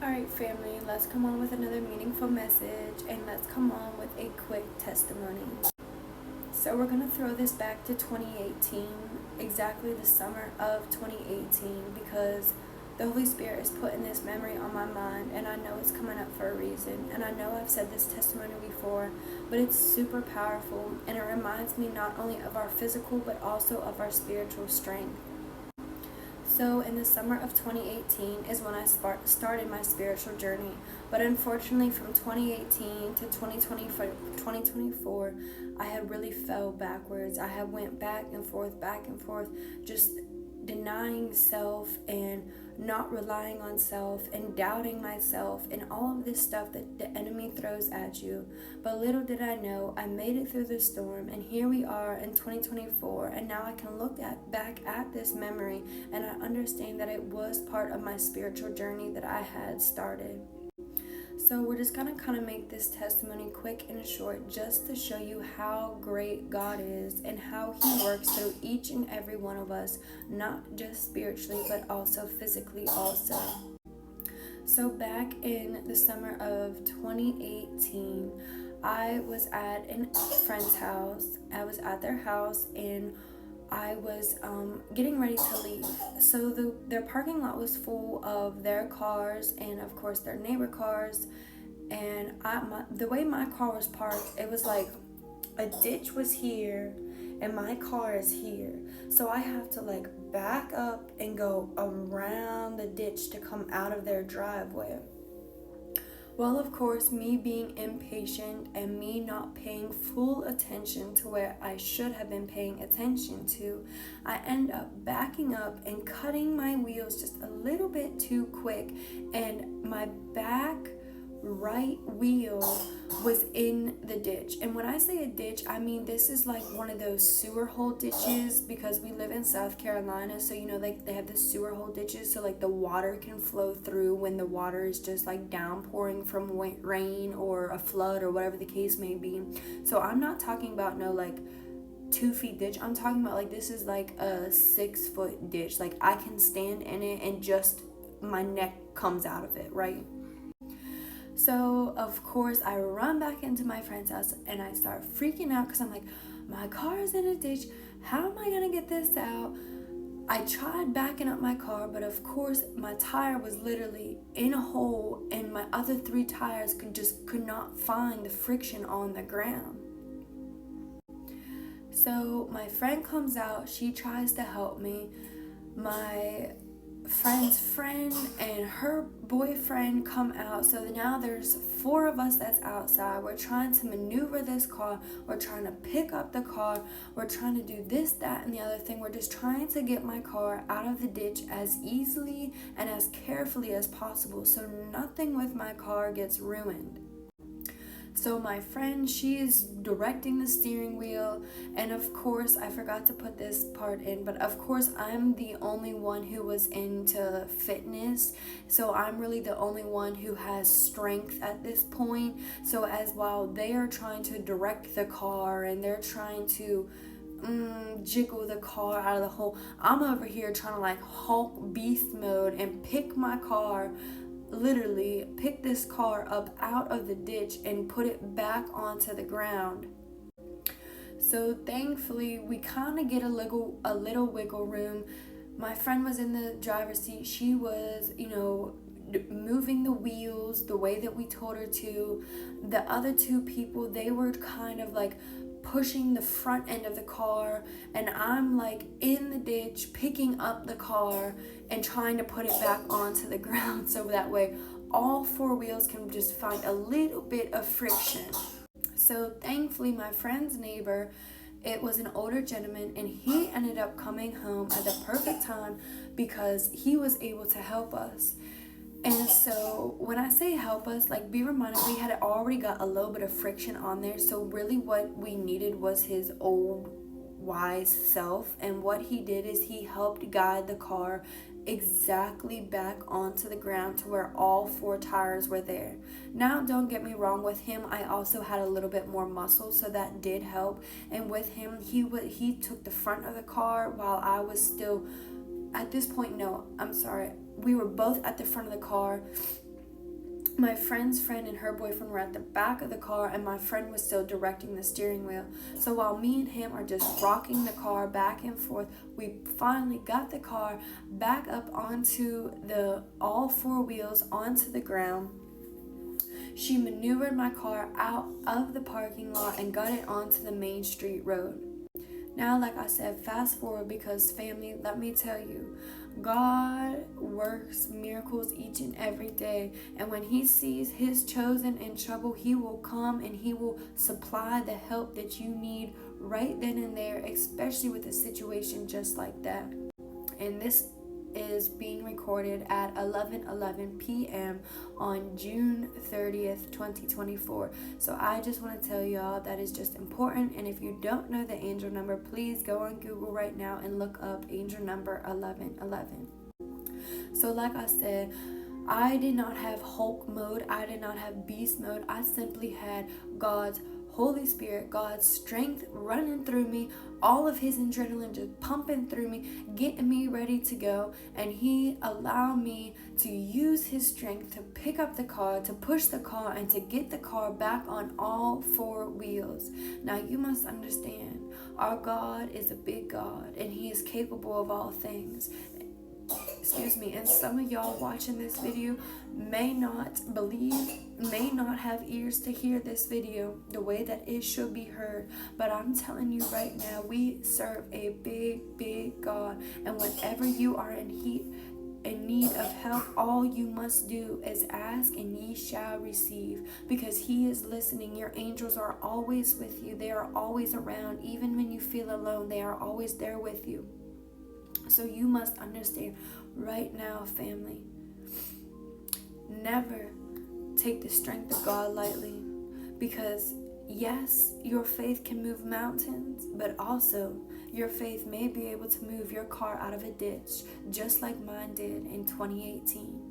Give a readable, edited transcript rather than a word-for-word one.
Alright, family, let's come on with another meaningful message and let's come on with a quick testimony. So, we're going to throw this back to 2018, exactly the summer of 2018, because the Holy Spirit is putting this memory on my mind, and I know it's coming up for a reason. And I know I've said this testimony before, but it's super powerful, and it reminds me not only of our physical, but also of our spiritual strength. So in the summer of 2018 is when I started my spiritual journey. But unfortunately from 2018 to 2024, I had really fell backwards. I had went back and forth, just denying self and not relying on self and doubting myself and all of this stuff that the enemy throws at you. But little did I know, I made it through the storm, and here we are in 2024, and now I can look back at this memory, and I understand that it was part of my spiritual journey that I had started. So we're just going to kind of make this testimony quick and short, just to show you how great God is and how He works through each and every one of us, not just spiritually, but also physically also. So back in the summer of 2018, I was at a friend's house. I was at their house, and I was getting ready to leave. So their parking lot was full of their cars and of course their neighbor cars. And the way my car was parked, it was like a ditch was here and my car is here. So I have to like back up and go around the ditch to come out of their driveway. Well, of course, me being impatient and me not paying full attention to where I should have been paying attention to, I end up backing up and cutting my wheels just a little bit too quick, and my back right wheel was in the ditch. And when I say a ditch, I mean this is like one of those sewer hole ditches, because we live in South Carolina, so like they have the sewer hole ditches, so like the water can flow through when the water is just like downpouring from rain or a flood or whatever the case may be. So I'm not talking about no like 2 feet ditch. I'm talking about like this is like a 6-foot ditch. Like I can stand in it and just my neck comes out of it, right? So, of course, I run back into my friend's house and I start freaking out because I'm like, my car is in a ditch. How am I going to get this out? I tried backing up my car, but of course, my tire was literally in a hole and my other 3 tires could not find the friction on the ground. So, my friend comes out. She tries to help me. My friend's friend and her boyfriend come out, so now there's 4 of us that's outside. We're trying to maneuver this car, we're trying to pick up the car, we're trying to do this, that, and the other thing. We're just trying to get my car out of the ditch as easily and as carefully as possible so nothing with my car gets ruined. So my friend, she is directing the steering wheel, and of course, I forgot to put this part in, but of course, I'm the only one who was into fitness, so I'm really the only one who has strength at this point. So as while they are trying to direct the car and they're trying to jiggle the car out of the hole, I'm over here trying to like Hulk beast mode and literally pick this car up out of the ditch and put it back onto the ground. So thankfully we kind of get a little wiggle room. My friend was in the driver's seat. She was moving the wheels the way that we told her to. The other 2 people, they were kind of like pushing the front end of the car, and I'm like in the ditch picking up the car and trying to put it back onto the ground, so that way all 4 wheels can just find a little bit of friction. So thankfully my friend's neighbor, it was an older gentleman, and he ended up coming home at the perfect time because he was able to help us. And so when I say help us, like be reminded, we had already got a little bit of friction on there. So really what we needed was his old wise self. And what he did is he helped guide the car exactly back onto the ground to where all 4 tires were there. Now, don't get me wrong, with him, I also had a little bit more muscle, so that did help. And with him, he took the front of the car while I was still, at this point, no, I'm sorry. We were both at the front of the car. My friend's friend and her boyfriend were at the back of the car, and my friend was still directing the steering wheel. So while me and him are just rocking the car back and forth, we finally got the car back up onto all four wheels onto the ground. She maneuvered my car out of the parking lot and got it onto the main street road. Now, like I said, fast forward, because family, let me tell you, God works miracles each and every day. And when he sees his chosen in trouble, he will come and he will supply the help that you need right then and there, especially with a situation just like that. And this is being recorded at 11:11 p.m. on June 30th, 2024. So I just want to tell y'all that is just important. And if you don't know the angel number, please go on Google right now and look up angel number 1111. So like I said, I did not have Hulk mode. I did not have beast mode. I simply had God's Holy Spirit, God's strength running through me, all of his adrenaline just pumping through me, getting me ready to go. And he allowed me to use his strength to pick up the car, to push the car, and to get the car back on all four wheels. Now you must understand, our God is a big God, and he is capable of all things. And some of y'all watching this video may not believe, may not have ears to hear this video the way that it should be heard. But I'm telling you right now, we serve a big God. And whenever you are in need of help, all you must do is ask and ye shall receive, because he is listening. Your angels are always with you. They are always around. Even when you feel alone, they are always there with you. So you must understand right now, family, never take the strength of God lightly, because yes, your faith can move mountains, but also your faith may be able to move your car out of a ditch, just like mine did in 2018.